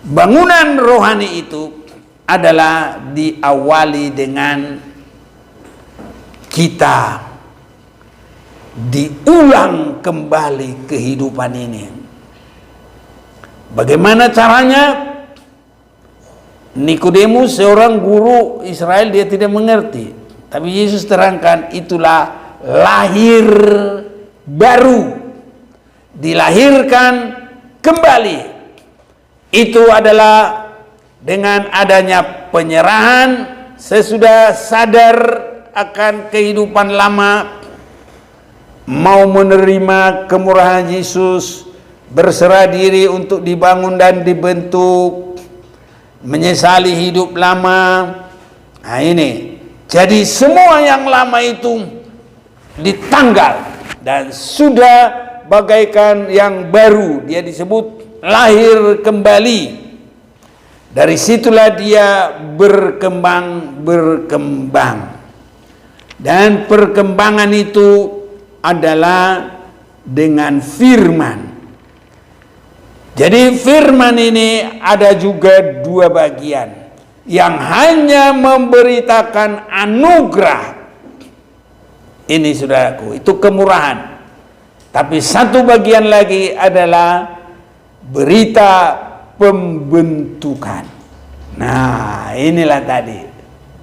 bangunan rohani itu adalah diawali dengan kita diulang kembali kehidupan ini. Bagaimana caranya? Nikodemus, seorang guru Israel, dia tidak mengerti. Tapi Yesus terangkan, itulah lahir baru, dilahirkan kembali. Itu adalah dengan adanya penyerahan, sesudah sadar akan kehidupan lama, mau menerima kemurahan Yesus, berserah diri untuk dibangun dan dibentuk, menyesali hidup lama. Nah ini, jadi semua yang lama itu ditanggal dan sudah bagaikan yang baru. Dia disebut lahir kembali. Dari situlah dia berkembang. Dan perkembangan itu adalah dengan firman. Jadi firman ini ada juga dua bagian. Yang hanya memberitakan anugerah. Ini saudaraku, itu kemurahan. Tapi satu bagian lagi adalah berita pembentukan. Nah, inilah tadi.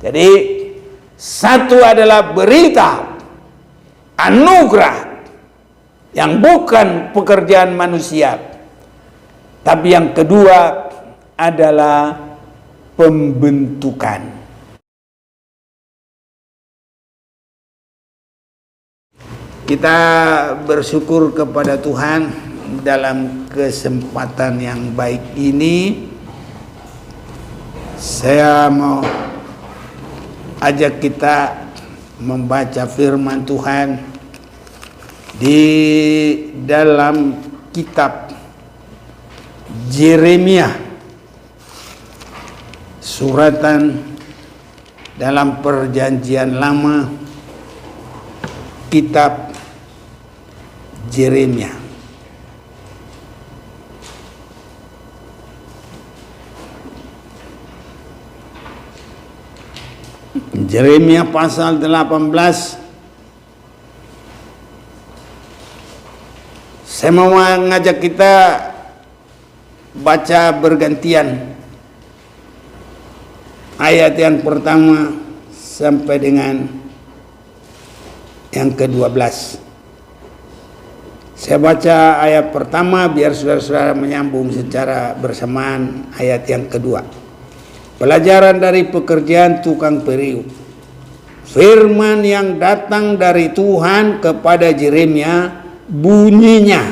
Jadi satu adalah berita anugerah yang bukan pekerjaan manusia. Tapi yang kedua adalah pembentukan. Kita bersyukur kepada Tuhan dalam kesempatan yang baik ini. Saya mau ajak kita membaca firman Tuhan di dalam kitab Yeremia, suratan dalam perjanjian lama, kitab Yeremia. Yeremia pasal 18. Saya mau ngajak kita baca bergantian ayat yang pertama sampai dengan yang ke-12. Saya baca ayat pertama biar saudara-saudara menyambung secara bersamaan ayat yang kedua. Pelajaran dari pekerjaan tukang periuk. Firman yang datang dari Tuhan kepada Yeremia bunyinya,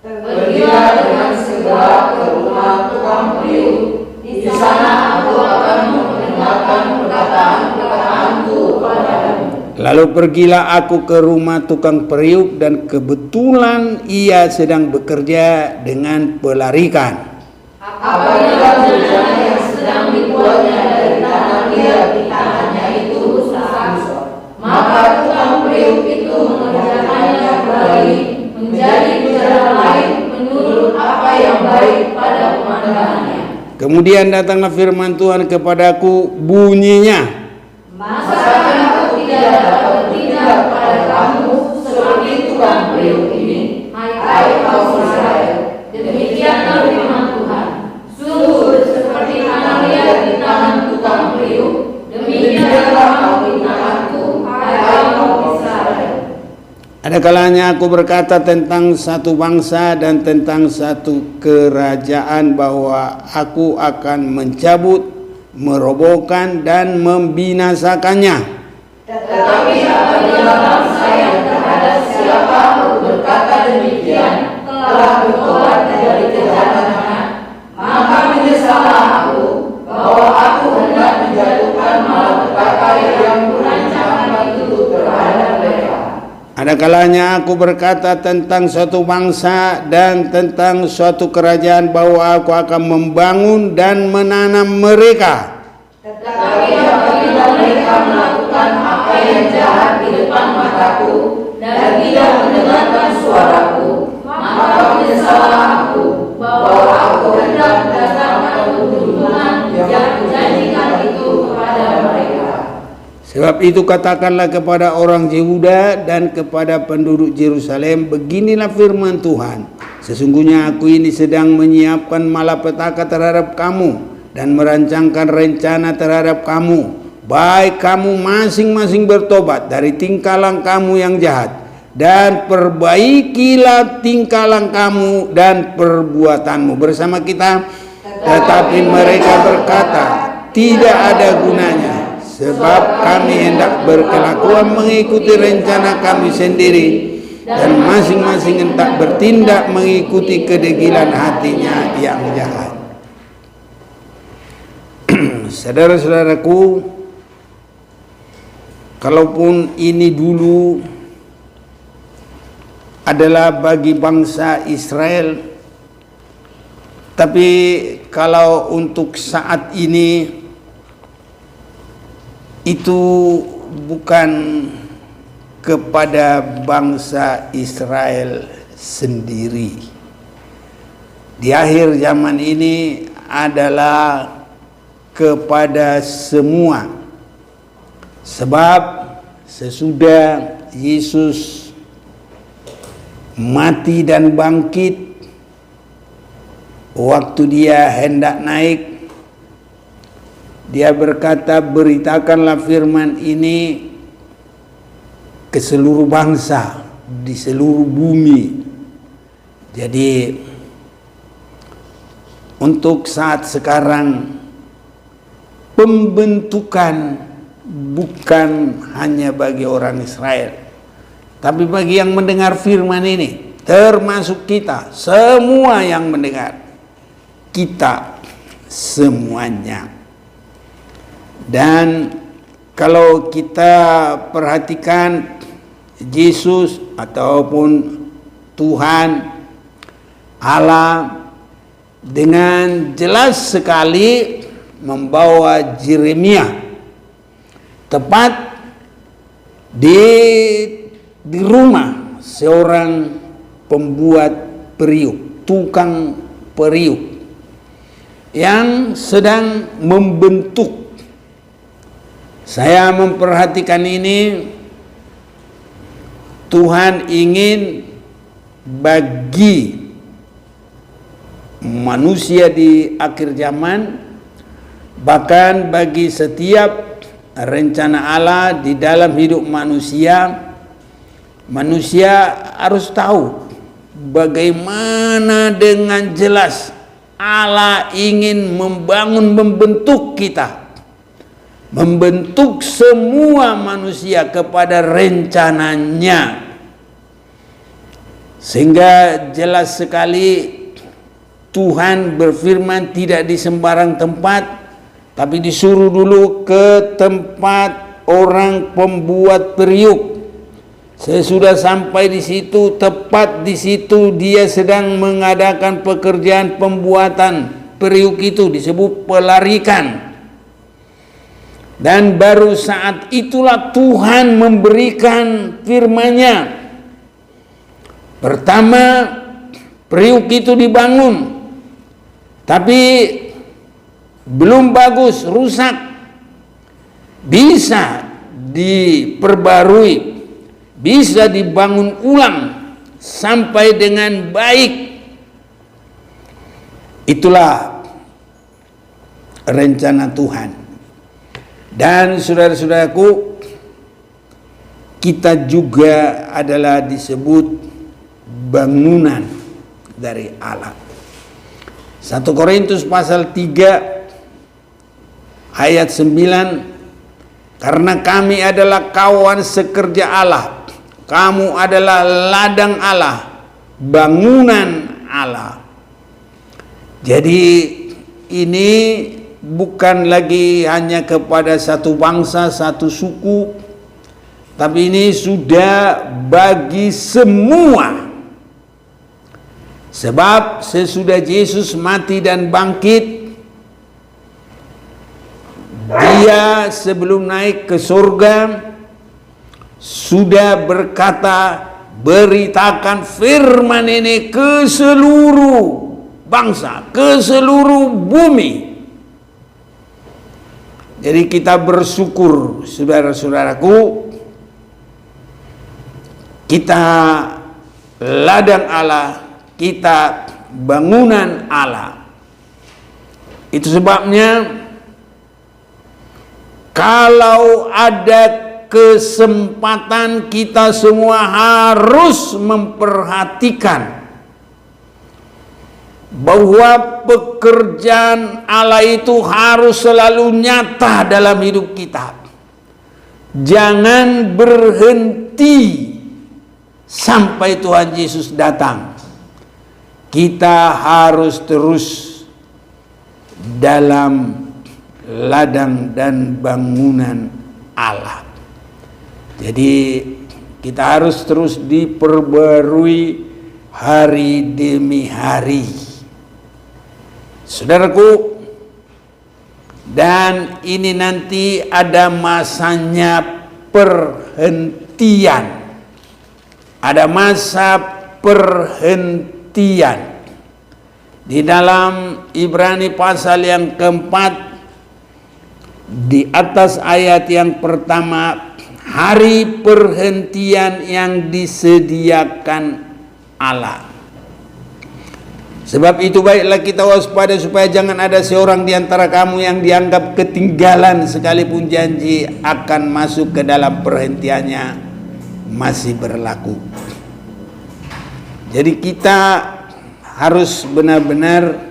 pergilah dengan segera ke rumah tukang periuk. Di sana aku akan mendengarkan perkataan-perkataanku kepadamu. Lalu pergilah aku ke rumah tukang periuk, dan kebetulan ia sedang bekerja dengan pelarikan. Apabila benang yang sedang dibuatnya dari tanah liat di tangannya itu rusak, maka tukang periuk itu mengerjakannya kembali menjadi jalan lain menurut apa yang baik pada pemandangannya. Kemudian datanglah firman Tuhan kepadaku bunyinya, Masakan aku tidak dapat bertindak pada kamu seperti tukang periuk ini, hai kaum Israel. Demikianlah firman Tuhan. Sungguh seperti tanah liat di tangan tukang periuk, demikianlah kau di tanganku, hai kaum Israel. ada kalanya aku berkata tentang satu bangsa dan tentang satu kerajaan bahwa aku akan mencabut, merobohkan dan membinasakannya. Tetapi apabila bangsa yang terhadap siapa aku berkata demikian telah bertobat dari kejahatannya, maka menyesallah aku bahwa aku hendak menjatuhkan malapetaka yang kurancangkan itu terhadap mereka. Ada kalanya aku berkata tentang suatu bangsa dan tentang suatu kerajaan bahwa aku akan membangun dan menanam mereka. Tetapi apabila mereka melakukan apa yang jahat di depan mataku dan tidak mendengarkan suaraku, maka menyesallah aku bahwa aku hendak mendatangkan Sebab itu katakanlah kepada orang Yehuda dan kepada penduduk Yerusalem, beginilah firman Tuhan. Sesungguhnya aku ini sedang menyiapkan malapetaka terhadap kamu dan merancangkan rencana terhadap kamu. Baik kamu masing-masing bertobat dari tingkah langkahmu yang jahat, dan perbaikilah tingkah langkahmu dan perbuatanmu bersama kita. Tetapi mereka berkata, tidak ada gunanya, sebab kami hendak berkelakuan mengikuti rencana kami sendiri, dan masing-masing hendak bertindak mengikuti kedegilan hatinya yang jahat. Saudara-saudaraku, kalaupun ini dulu adalah bagi bangsa Israel, tapi kalau untuk saat ini itu bukan kepada bangsa Israel sendiri. Di akhir zaman ini adalah kepada semua. Sebab sesudah Yesus mati dan bangkit, waktu dia hendak naik, dia berkata, beritakanlah firman ini ke seluruh bangsa di seluruh bumi. Jadi untuk saat sekarang pembentukan bukan hanya bagi orang Israel, tapi bagi yang mendengar firman ini, termasuk kita semua yang mendengar, kita semuanya. Dan kalau kita perhatikan, Yesus ataupun Tuhan Allah dengan jelas sekali membawa Yeremia tepat di rumah seorang pembuat periuk, tukang periuk yang sedang membentuk. Saya memperhatikan ini, Tuhan ingin bagi manusia di akhir zaman, bahkan bagi setiap rencana Allah di dalam hidup manusia, manusia harus tahu bagaimana dengan jelas Allah ingin membentuk kita, membentuk semua manusia kepada rencananya. Sehingga jelas sekali Tuhan berfirman tidak di sembarang tempat, tapi disuruh dulu ke tempat orang pembuat periuk. Sesudah sampai di situ, tepat di situ dia sedang mengadakan pekerjaan pembuatan periuk itu, disebut pelarikan. Dan baru saat itulah Tuhan memberikan firman-Nya. Pertama, periuk itu dibangun, tapi belum bagus, rusak, bisa diperbarui, bisa dibangun ulang sampai dengan baik. Itulah rencana Tuhan. Dan saudara-saudaraku, kita juga adalah disebut bangunan dari Allah. 1 Korintus pasal 3 ayat 9, karena kami adalah kawan sekerja Allah, kamu adalah ladang Allah, bangunan Allah. Jadi ini bukan lagi hanya kepada satu bangsa, satu suku, tapi ini sudah bagi semua. Sebab sesudah Yesus mati dan bangkit, dia sebelum naik ke surga sudah berkata, beritakan firman ini ke seluruh bangsa, ke seluruh bumi. Jadi kita bersyukur, saudara-saudaraku, kita ladang Allah, kita bangunan Allah. Itu sebabnya kalau ada kesempatan, kita semua harus memperhatikan bahwa pekerjaan Allah itu harus selalu nyata dalam hidup kita. Jangan berhenti sampai Tuhan Yesus datang. Kita harus terus dalam ladang dan bangunan Allah. Jadi kita harus terus diperbarui hari demi hari. Saudaraku, dan ini nanti ada masanya perhentian. Ada masa perhentian. Di dalam Ibrani pasal yang keempat, di atas ayat yang pertama, hari perhentian yang disediakan Allah. Sebab itu baiklah kita waspada supaya jangan ada seorang di antara kamu yang dianggap ketinggalan sekalipun janji akan masuk ke dalam perhentiannya masih berlaku. Jadi kita harus benar-benar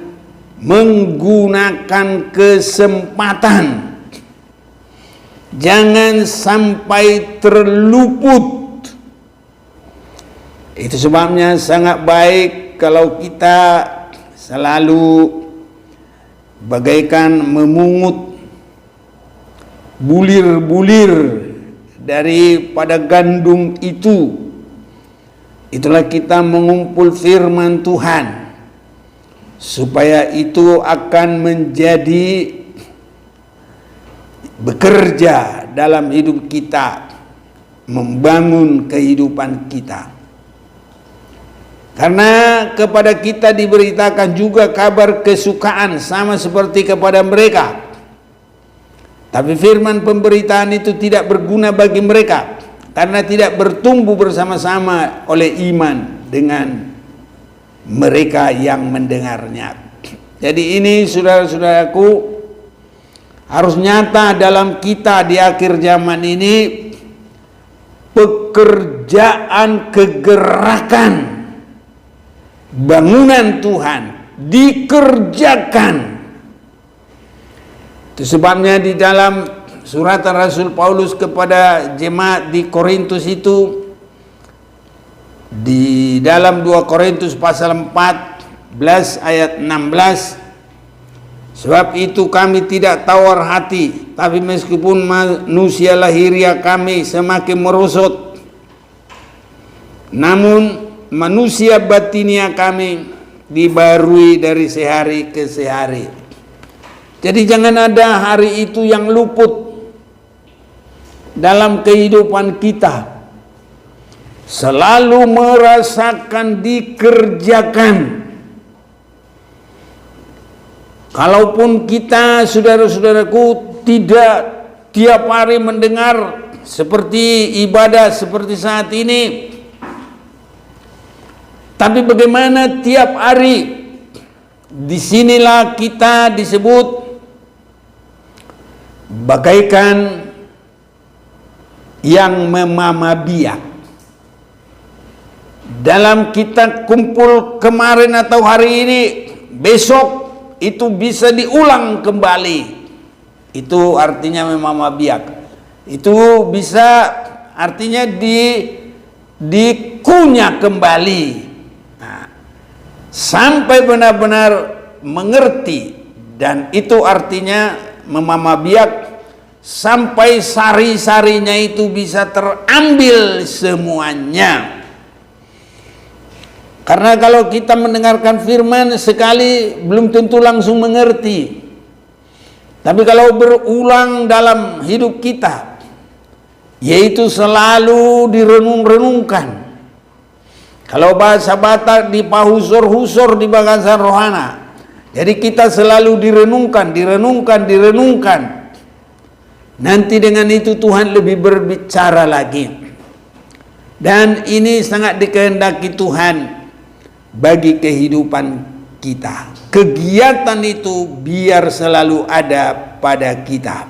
menggunakan kesempatan. Jangan sampai terluput. Itu sebabnya sangat baik kalau kita selalu bagaikan memungut bulir-bulir daripada gandum itu. Itulah kita mengumpul firman Tuhan, supaya itu akan menjadi bekerja dalam hidup kita, membangun kehidupan kita. Karena kepada kita diberitakan juga kabar kesukaan sama seperti kepada mereka. Tapi firman pemberitaan itu tidak berguna bagi mereka, karena tidak bertumbuh bersama-sama oleh iman dengan mereka yang mendengarnya. Jadi ini saudara-saudaraku harus nyata dalam kita di akhir zaman ini. Pekerjaan kegerakan bangunan Tuhan dikerjakan. Itu sebabnya di dalam surat Rasul Paulus kepada jemaat di Korintus itu, di dalam 2 Korintus pasal 14 ayat 16, sebab itu kami tidak tawar hati, tapi meskipun manusia lahiriah kami semakin merosot, namun manusia batinia kami dibarui dari sehari ke sehari. Jadi jangan ada hari itu yang luput dalam kehidupan kita. Selalu merasakan dikerjakan. Kalaupun kita, saudara-saudaraku, tidak tiap hari mendengar seperti ibadah seperti saat ini, tapi bagaimana tiap hari, disinilah kita disebut bagaikan yang memama biak. Dalam kita kumpul kemarin atau hari ini, besok itu bisa diulang kembali. Itu artinya memama biak. Itu bisa artinya dikunyah kembali. Sampai benar-benar mengerti, dan itu artinya memama biak sampai sari-sarinya itu bisa terambil semuanya. Karena kalau kita mendengarkan firman sekali belum tentu langsung mengerti, tapi kalau berulang dalam hidup kita, yaitu selalu direnung-renungkan. Kalau bahasa Batak dipahusor-husor di bagasan rohana. Jadi kita selalu direnungkan. Nanti dengan itu Tuhan lebih berbicara lagi. Dan ini sangat dikehendaki Tuhan bagi kehidupan kita. Kegiatan itu biar selalu ada pada kita.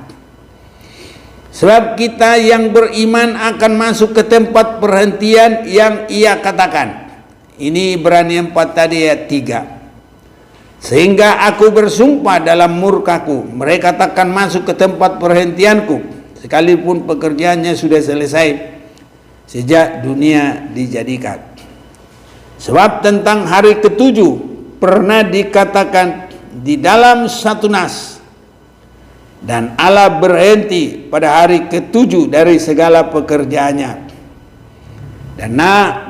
Sebab kita yang beriman akan masuk ke tempat perhentian yang Ia katakan. Ini Ibrani 4 tadi ayat 3. Sehingga aku bersumpah dalam murkaku, mereka takkan masuk ke tempat perhentianku, sekalipun pekerjaannya sudah selesai sejak dunia dijadikan. Sebab tentang hari ketujuh pernah dikatakan di dalam satu nas, dan Allah berhenti pada hari ketujuh dari segala pekerjaannya. Dan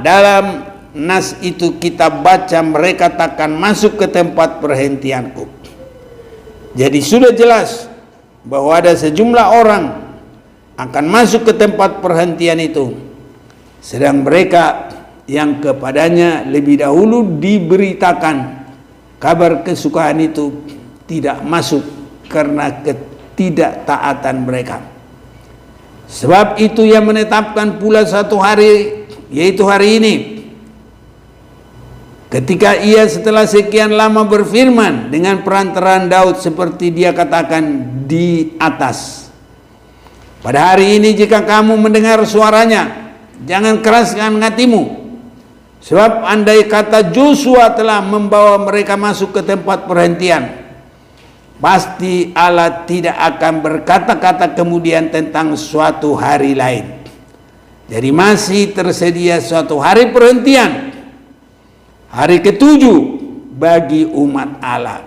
dalam nas itu kita baca mereka takkan masuk ke tempat perhentianku. Jadi sudah jelas bahwa ada sejumlah orang akan masuk ke tempat perhentian itu, sedang mereka yang kepadanya lebih dahulu diberitakan kabar kesukaan itu tidak masuk karena ketidaktaatan mereka. Sebab itu Ia menetapkan pula satu hari, yaitu hari ini, ketika Ia setelah sekian lama berfirman dengan perantaraan Daud seperti Dia katakan di atas. Pada hari ini jika kamu mendengar suaranya, jangan keraskan hatimu. Sebab andai kata Joshua telah membawa mereka masuk ke tempat perhentian, pasti Allah tidak akan berkata-kata kemudian tentang suatu hari lain. Jadi masih tersedia suatu hari perhentian, hari ketujuh bagi umat Allah.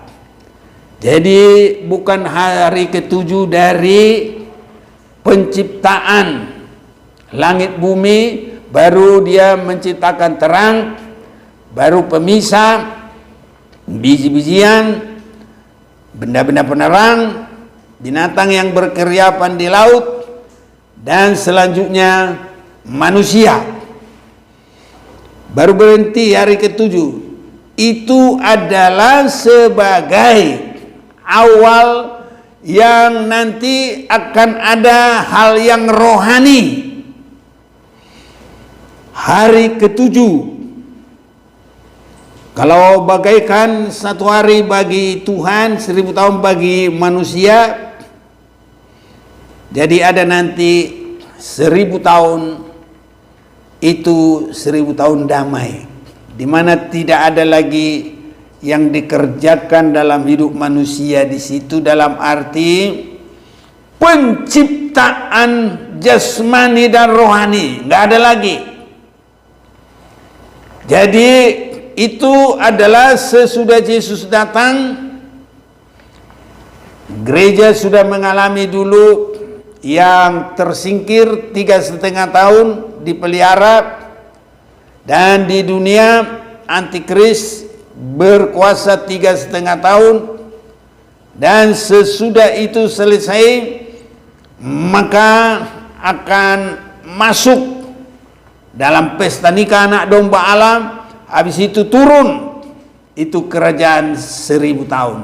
Jadi bukan hari ketujuh dari penciptaan langit bumi, baru Dia menciptakan terang, baru pemisah, biji-bijian, benda-benda penerang, binatang yang berkeriapan di laut, dan selanjutnya manusia. Baru berhenti hari ketujuh. Itu adalah sebagai awal yang nanti akan ada hal yang rohani. Hari ketujuh, kalau bagaikan satu hari bagi Tuhan, 1000 tahun bagi manusia, jadi ada nanti 1000 tahun, itu 1000 tahun damai, di mana tidak ada lagi yang dikerjakan dalam hidup manusia di situ, dalam arti penciptaan jasmani dan rohani, nggak ada lagi. Jadi itu adalah sesudah Yesus datang, gereja sudah mengalami dulu yang tersingkir 3,5 tahun dipelihara, dan di dunia antikris berkuasa 3,5 tahun, dan sesudah itu selesai maka akan masuk dalam pesta nikah anak domba Allah. Habis itu turun, itu kerajaan 1000 tahun.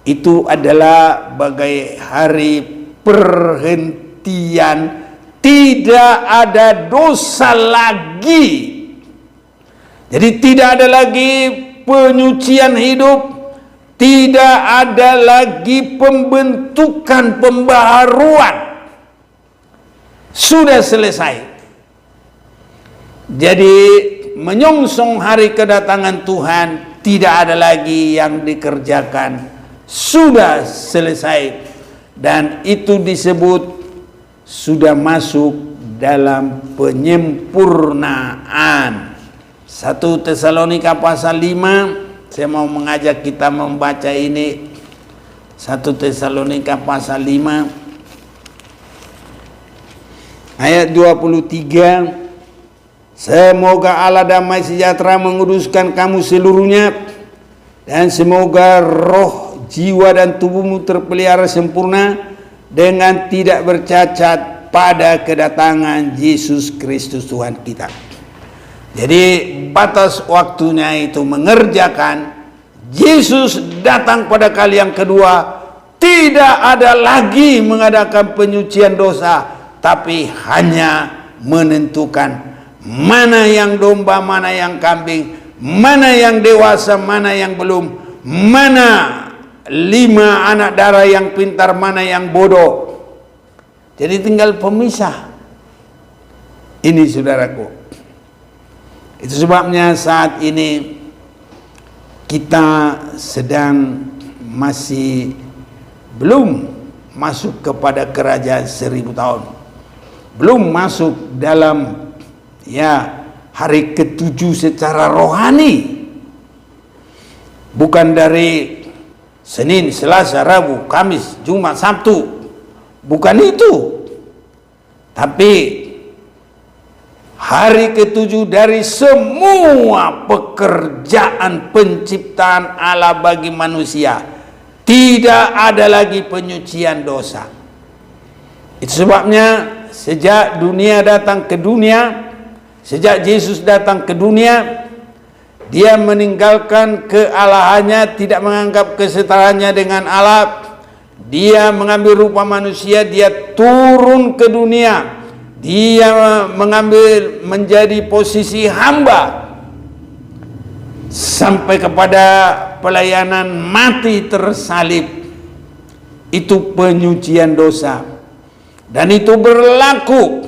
Itu adalah bagai hari perhentian, tidak ada dosa lagi. Jadi tidak ada lagi penyucian hidup, tidak ada lagi pembentukan pembaharuan. Sudah selesai. Jadi menyongsong hari kedatangan Tuhan, tidak ada lagi yang dikerjakan, sudah selesai, dan itu disebut sudah masuk dalam penyempurnaan. 1 Tesalonika pasal 5, saya mau mengajak kita membaca ini. 1 Tesalonika pasal 5 ayat 23. Semoga Allah damai sejahtera menguduskan kamu seluruhnya, dan semoga roh, jiwa, dan tubuhmu terpelihara sempurna dengan tidak bercacat pada kedatangan Yesus Kristus Tuhan kita. Jadi batas waktunya itu mengerjakan. Yesus datang pada kali yang kedua, Tidak ada lagi mengadakan penyucian dosa, tapi hanya menentukan mana yang domba, mana yang kambing, mana yang dewasa, mana yang belum, mana 5 anak darah yang pintar, mana yang bodoh. Jadi tinggal pemisah. Ini saudaraku. Itu sebabnya saat ini kita sedang masih belum masuk kepada kerajaan 1000 tahun. Belum masuk dalam hari ke-7 secara rohani. Bukan dari Senin, Selasa, Rabu, Kamis, Jumat, Sabtu. Bukan itu. Tapi hari ke-7 dari semua pekerjaan penciptaan Allah bagi manusia. Tidak ada lagi penyucian dosa. Itu sebabnya sejak dunia datang ke dunia, sejak Yesus datang ke dunia, dia meninggalkan kealahannya, tidak menganggap kesetaraannya dengan Allah. Dia mengambil rupa manusia, dia turun ke dunia. Dia mengambil menjadi posisi hamba sampai kepada pelayanan mati tersalib. Itu penyucian dosa, dan itu berlaku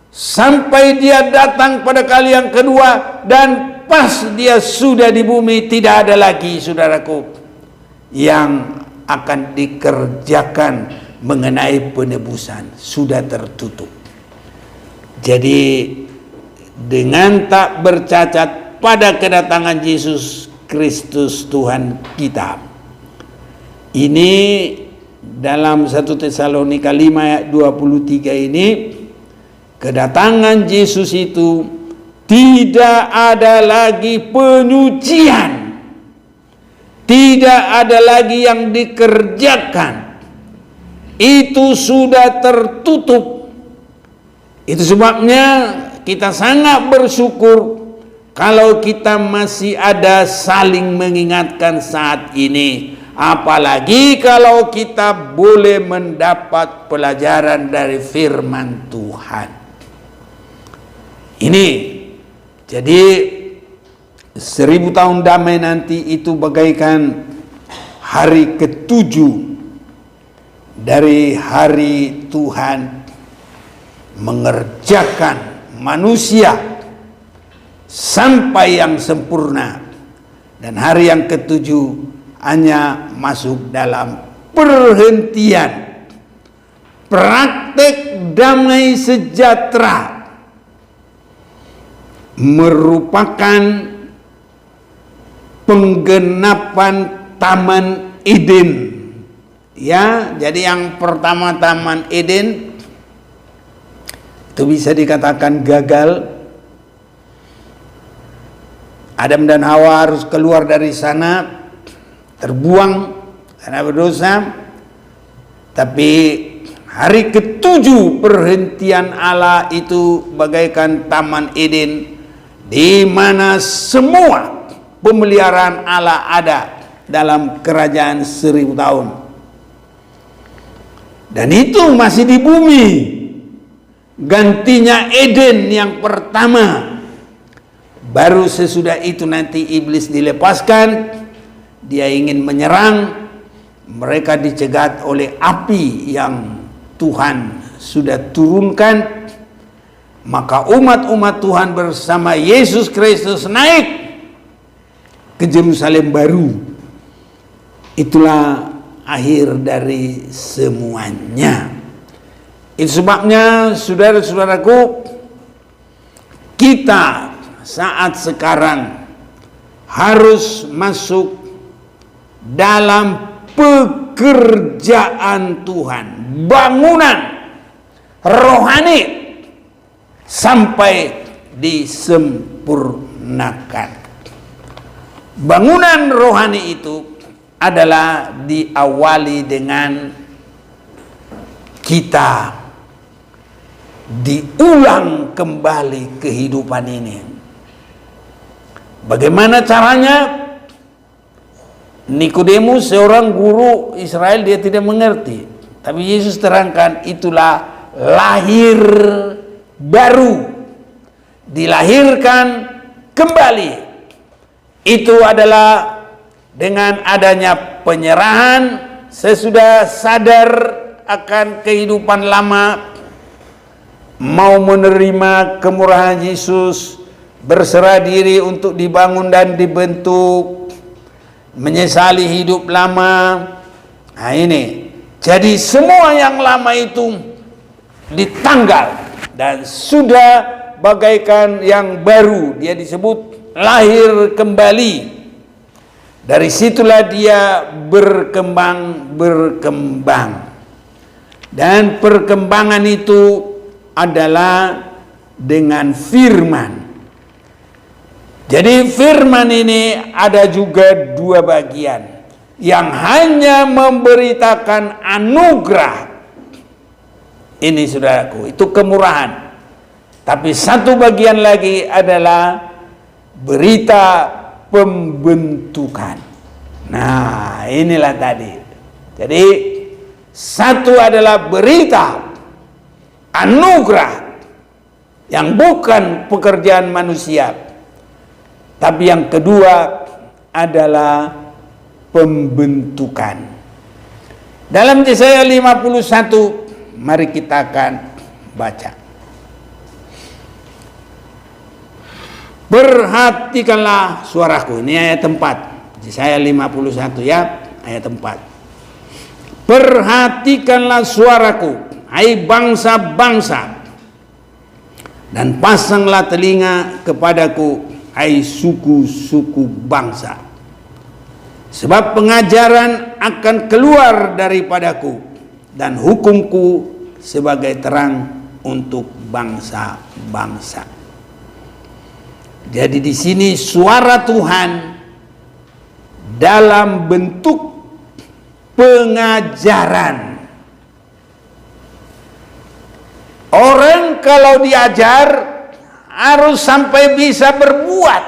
sampai dia datang pada kali yang kedua. Dan pas dia sudah di bumi, tidak ada lagi, saudaraku, yang akan dikerjakan mengenai penebusan. Sudah tertutup. Jadi dengan tak bercacat pada kedatangan Yesus Kristus Tuhan kita. Ini dalam 1 Tesalonika 5 ayat 23 ini, kedatangan Yesus itu tidak ada lagi penyucian, tidak ada lagi yang dikerjakan. Itu sudah tertutup. Itu sebabnya kita sangat bersyukur kalau kita masih ada saling mengingatkan saat ini. Apalagi kalau kita boleh mendapat pelajaran dari firman Tuhan. Ini jadi 1000 tahun damai nanti itu bagaikan hari ke-7 dari hari Tuhan mengerjakan manusia sampai yang sempurna. Dan hari yang ke-7 hanya masuk dalam perhentian praktek damai sejahtera, merupakan penggenapan Taman Eden. Ya, jadi yang pertama Taman Eden itu bisa dikatakan gagal. Adam dan Hawa harus keluar dari sana, terbuang karena berdosa. Tapi hari ke-7 perhentian Allah itu bagaikan Taman Eden, di mana semua pemeliharaan Allah ada dalam kerajaan 1000 tahun. Dan itu masih di bumi. Gantinya Eden yang pertama. Baru sesudah itu nanti iblis dilepaskan. Dia ingin menyerang. Mereka dicegat oleh api yang Tuhan sudah turunkan. Maka umat-umat Tuhan bersama Yesus Kristus naik ke Yerusalem baru. Itulah akhir dari semuanya. Itu sebabnya saudara-saudaraku, kita saat sekarang harus masuk dalam pekerjaan Tuhan, bangunan rohani sampai disempurnakan. Bangunan rohani itu adalah diawali dengan kita diulang kembali kehidupan ini. Bagaimana caranya? Nikodemus seorang guru Israel, dia tidak mengerti. Tapi Yesus terangkan, itulah lahir baru, dilahirkan kembali. Itu adalah dengan adanya penyerahan sesudah sadar akan kehidupan lama, mau menerima kemurahan Yesus, berserah diri untuk dibangun dan dibentuk, menyesali hidup lama. Nah ini, jadi semua yang lama itu ditanggal dan sudah bagaikan yang baru. Dia disebut lahir kembali. Dari situlah dia berkembang. Dan perkembangan itu adalah dengan firman. Jadi firman ini ada juga dua bagian. Yang hanya memberitakan anugerah. Ini saudaraku, itu kemurahan. Tapi satu bagian lagi adalah berita pembentukan. Nah, inilah tadi. Jadi satu adalah berita anugerah yang bukan pekerjaan manusia. Tapi yang kedua adalah pembentukan. Dalam Yesaya 51, mari kita akan baca. Perhatikanlah suaraku. Ini ayat 4. Yesaya 51 ya, ayat 4. Perhatikanlah suaraku, hai bangsa-bangsa, dan pasanglah telinga kepadaku, hai suku-suku bangsa. Sebab pengajaran akan keluar daripadaku, dan hukumku sebagai terang untuk bangsa-bangsa. Jadi di sini suara Tuhan dalam bentuk pengajaran. Orang kalau diajar harus sampai bisa berbuat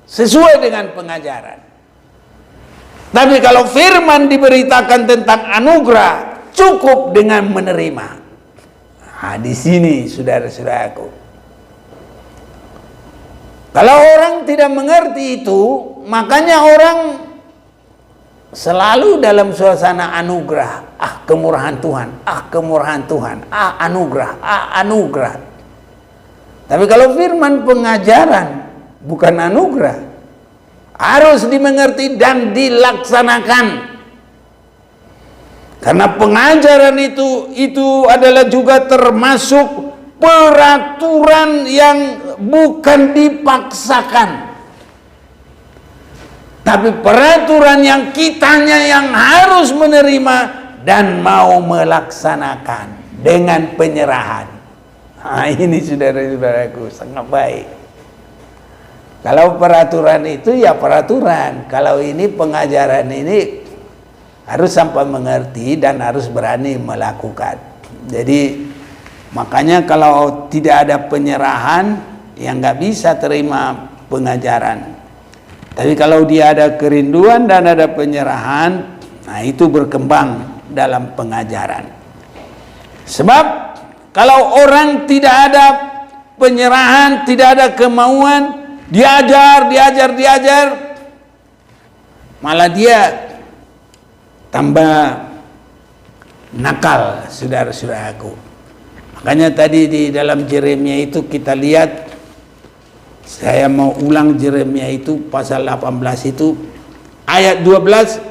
sesuai dengan pengajaran. Tapi kalau firman diberitakan tentang anugerah, cukup dengan menerima. Nah, di sini saudara-saudaraku. Kalau orang tidak mengerti itu, makanya orang selalu dalam suasana anugerah. Ah, kemurahan Tuhan, ah, kemurahan Tuhan, ah, anugerah, ah, anugerah. Tapi kalau firman pengajaran bukan anugerah, harus dimengerti dan dilaksanakan. Karena pengajaran itu adalah juga termasuk peraturan yang bukan dipaksakan, tapi peraturan yang kitanya yang harus menerima dan mau melaksanakan dengan penyerahan. Nah, ini saudara-saudaraku sangat baik. Kalau peraturan itu ya peraturan, kalau ini pengajaran ini harus sampai mengerti dan harus berani melakukan. Jadi makanya kalau tidak ada penyerahan, ya nggak bisa terima pengajaran. Tapi kalau dia ada kerinduan dan ada penyerahan, nah itu berkembang dalam pengajaran. Sebab kalau orang tidak ada penyerahan, tidak ada kemauan, diajar, malah dia tambah nakal, saudara-saudaraku. Makanya tadi di dalam Yeremia itu kita lihat, saya mau ulang Yeremia itu pasal 18 itu ayat 12,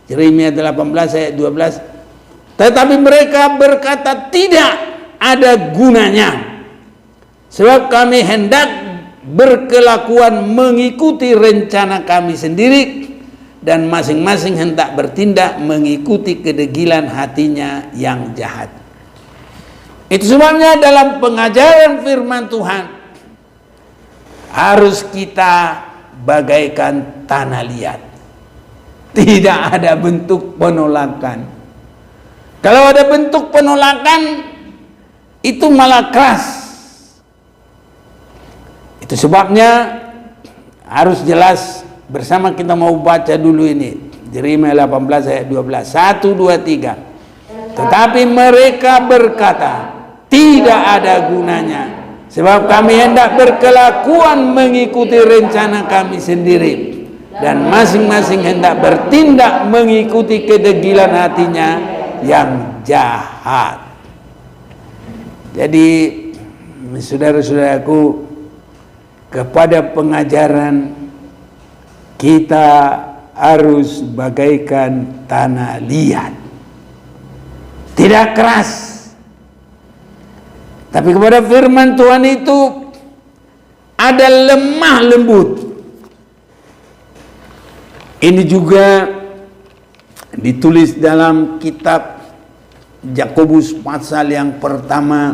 Yeremia 18 ayat 12. Tetapi mereka berkata tidak ada gunanya, sebab kami hendak berkelakuan mengikuti rencana kami sendiri, dan masing-masing hendak bertindak mengikuti kedegilan hatinya yang jahat. Itu sebabnya dalam pengajaran firman Tuhan harus kita bagaikan tanah liat. Tidak ada bentuk penolakan. Kalau ada bentuk penolakan, itu malah keras. Itu sebabnya harus jelas bersama kita mau baca dulu ini. Yeremia 18 ayat 12. 1, 2, 3. Tetapi mereka berkata, tidak ada gunanya, sebab kami hendak berkelakuan mengikuti rencana kami sendiri, dan masing-masing hendak bertindak mengikuti kedegilan hatinya yang jahat. Jadi saudara-saudaraku, kepada pengajaran kita harus bagaikan tanah liat, tidak keras. Tapi kepada firman Tuhan itu ada lemah lembut. Ini juga ditulis dalam kitab Yakobus pasal yang pertama,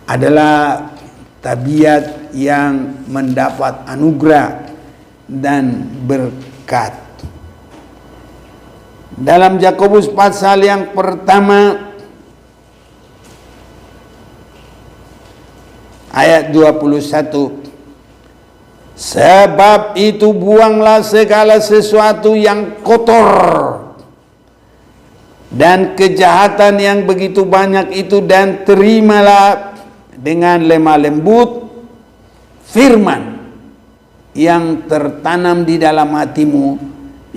adalah tabiat yang mendapat anugerah dan berkat. Dalam Yakobus pasal yang pertama ayat 21, sebab itu buanglah segala sesuatu yang kotor dan kejahatan yang begitu banyak itu, dan terimalah dengan lemah lembut firman yang tertanam di dalam hatimu,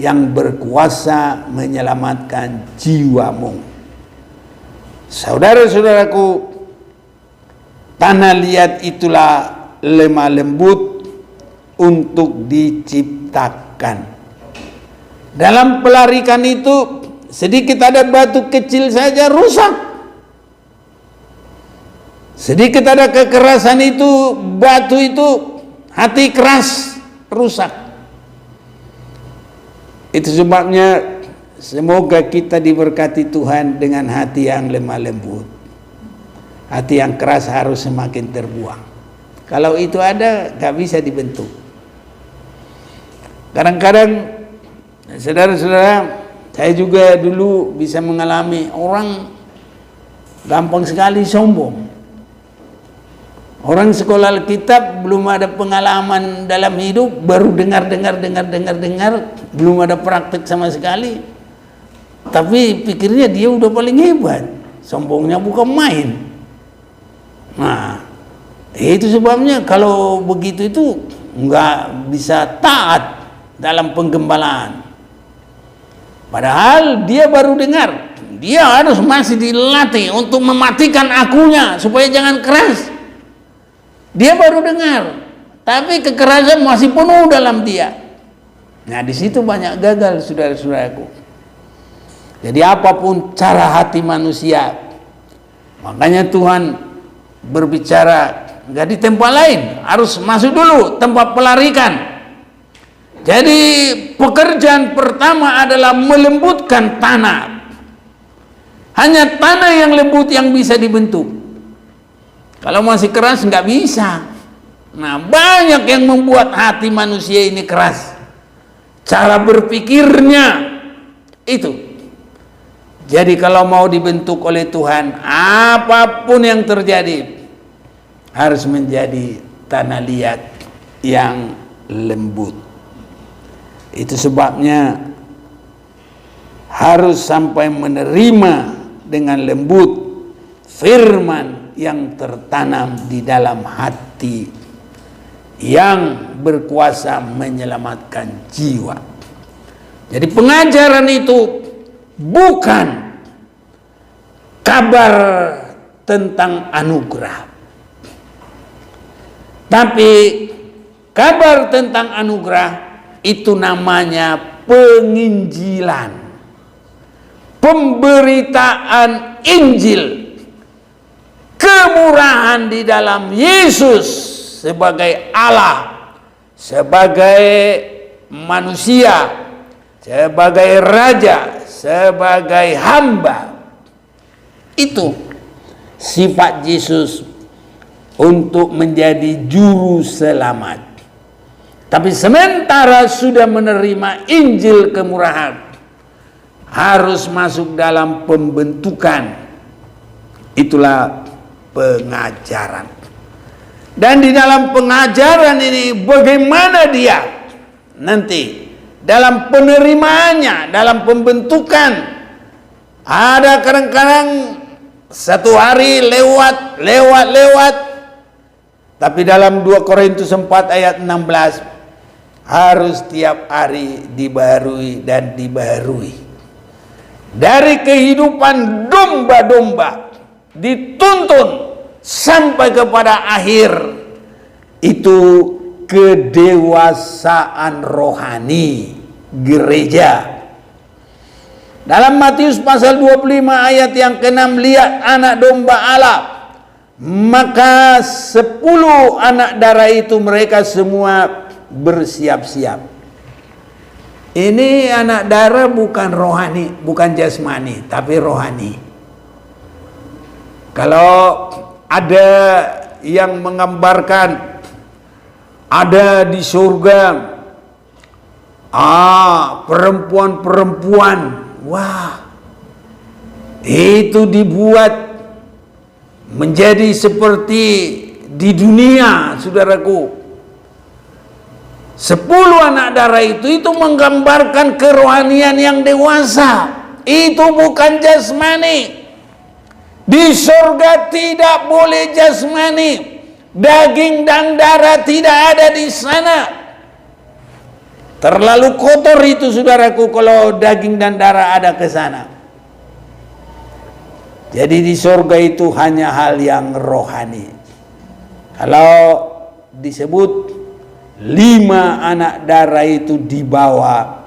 yang berkuasa menyelamatkan jiwamu. Saudara-saudaraku, tanah liat itulah lemah lembut untuk diciptakan. Dalam pelarikan itu, sedikit ada batu kecil saja rusak. Sedikit ada kekerasan itu, batu itu, hati keras, rusak. Itu sebabnya semoga kita diberkati Tuhan dengan hati yang lemah lembut. Hati yang keras harus semakin terbuang. Kalau itu ada, gak bisa dibentuk. Kadang-kadang, saudara-saudara, saya juga dulu bisa mengalami orang gampang sekali sombong. Orang sekolah Alkitab belum ada pengalaman dalam hidup, baru dengar, belum ada praktek sama sekali. Tapi pikirnya dia udah paling hebat, sombongnya bukan main. Nah, itu sebabnya kalau begitu itu nggak bisa taat dalam penggembalaan. Padahal dia baru dengar, dia harus masih dilatih untuk mematikan akunya supaya jangan keras. Dia baru dengar, tapi kekerasan masih penuh dalam dia. Nah, di situ banyak gagal, saudara-saudaraku. Jadi apapun cara hati manusia, makanya Tuhan berbicara nggak di tempat lain, harus masuk dulu tempat pelarikan. Jadi pekerjaan pertama adalah melembutkan tanah. Hanya tanah yang lembut yang bisa dibentuk. Kalau masih keras nggak bisa. Nah, banyak yang membuat hati manusia ini keras. Cara berpikirnya itu. Jadi kalau mau dibentuk oleh Tuhan, apapun yang terjadi harus menjadi tanah liat yang lembut. Itu sebabnya harus sampai menerima dengan lembut firman yang tertanam di dalam hati, yang berkuasa menyelamatkan jiwa. Jadi pengajaran itu bukan kabar tentang anugerah, tapi kabar tentang anugerah itu namanya penginjilan, pemberitaan Injil, kemurahan di dalam Yesus sebagai Allah, sebagai manusia, sebagai raja, sebagai hamba. Itu sifat Yesus untuk menjadi juru selamat. Tapi sementara sudah menerima Injil kemurahan, harus masuk dalam pembentukan. Itulah pengajaran. Dan di dalam pengajaran ini bagaimana dia nanti dalam penerimaannya, dalam pembentukan. Ada kadang-kadang satu hari lewat, tapi dalam 2 Korintus 4 ayat 16 harus tiap hari dibaharui dan dibaharui. Dari kehidupan domba-domba dituntun sampai kepada akhir itu kedewasaan rohani gereja. Dalam Matius pasal 25 ayat yang ke-6, lihat anak domba Allah, maka 10 anak darah itu mereka semua bersiap-siap. Ini anak darah bukan rohani, bukan jasmani, tapi rohani. Kalau ada yang menggambarkan ada di surga perempuan-perempuan, wah, itu dibuat menjadi seperti di dunia, saudaraku. 10 anak darah itu menggambarkan kerohanian yang dewasa. Itu bukan jasmani. Di surga tidak boleh jasmani. Daging dan darah tidak ada di sana. Terlalu kotor itu, saudaraku, kalau daging dan darah ada ke sana. Jadi di surga itu hanya hal yang rohani. Kalau disebut 5 anak darah itu dibawa,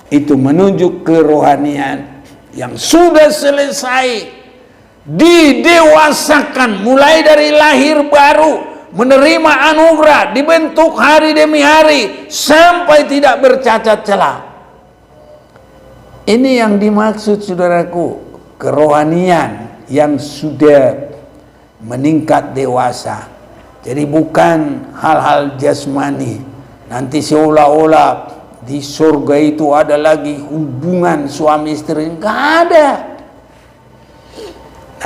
itu menunjuk kerohanian yang sudah selesai, didewasakan mulai dari lahir baru, menerima anugerah, dibentuk hari demi hari sampai tidak bercacat celah. Ini yang dimaksud, saudaraku, kerohanian yang sudah meningkat dewasa. Jadi bukan hal-hal jasmani. Nanti seolah-olah di surga itu ada lagi hubungan suami istri. Enggak ada.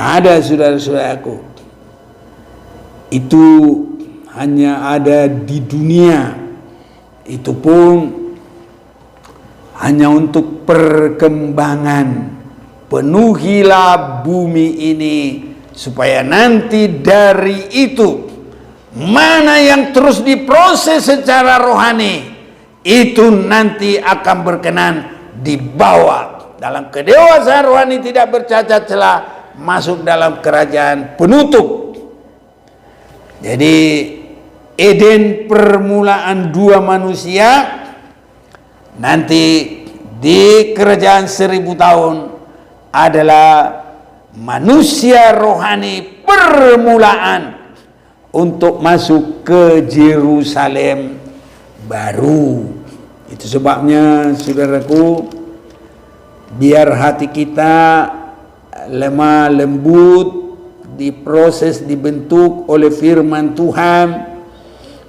Ada, saudara-saudaraku. Itu hanya ada di dunia. Itu pun hanya untuk perkembangan. Penuhilah bumi ini supaya nanti dari itu mana yang terus diproses secara rohani itu nanti akan berkenan dibawa dalam kedewasaan rohani tidak bercacat celah masuk dalam kerajaan penutup. Jadi Eden permulaan 2 manusia, nanti di kerajaan 1000 tahun adalah manusia rohani permulaan untuk masuk ke Yerusalem baru. Itu sebabnya, saudaraku, biar hati kita lemah lembut, diproses, dibentuk oleh firman Tuhan,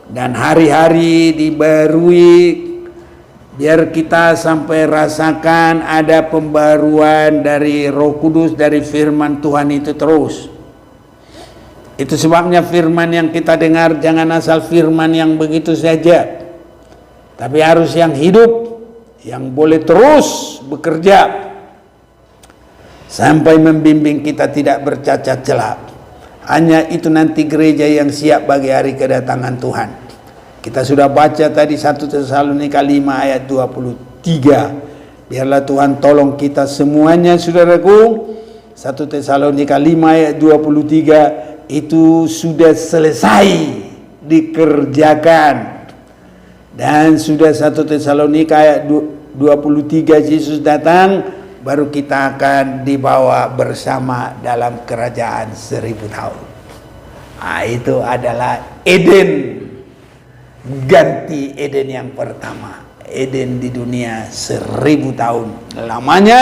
dan hari-hari dibarui, biar kita sampai rasakan ada pembaruan dari Roh Kudus, dari firman Tuhan itu terus. Itu sebabnya firman yang kita dengar jangan asal firman yang begitu saja, tapi harus yang hidup, yang boleh terus bekerja sampai membimbing kita tidak bercacat celah. Hanya itu nanti gereja yang siap bagi hari kedatangan Tuhan. Kita sudah baca tadi 1 Tesalonika 5 ayat 23. Biarlah Tuhan tolong kita semuanya, saudaraku. 1 Tesalonika 5 ayat 23 itu sudah selesai dikerjakan. Dan sudah 1 Tesalonika ayat 23 Yesus datang, baru kita akan dibawa bersama dalam kerajaan 1000 tahun. Itu adalah Eden, ganti Eden yang pertama. Eden di dunia 1000 tahun lamanya.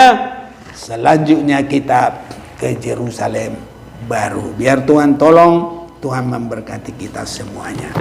Selanjutnya kita ke Yerusalem baru. Biar Tuhan tolong, Tuhan memberkati kita semuanya.